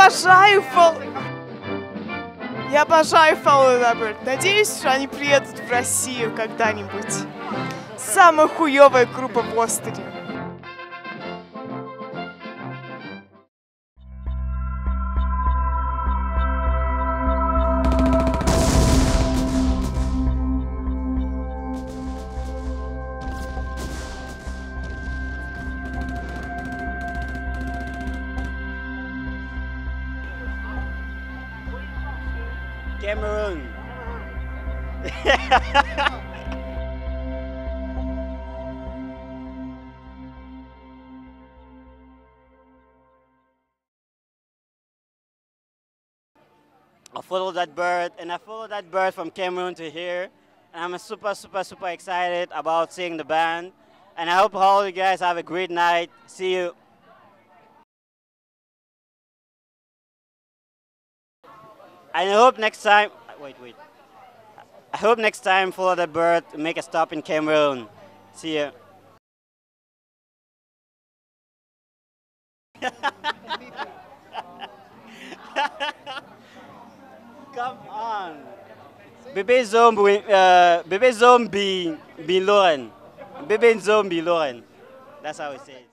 обожаю Follow the Bird. Надеюсь, что они приедут в Россию когда-нибудь. Самая хуёвая группа в Острове. Cameroon. I follow that bird, and I follow that bird from Cameroon to here. And I'm super excited about seeing the band. And I hope all you guys have a great night. See you. And I hope next time, wait. I hope next time Follow the Bird make a stop in Cameroon. See ya. Come on. Bébé Zombie, Lauren. Bébé Zombie, Lauren. That's how it says.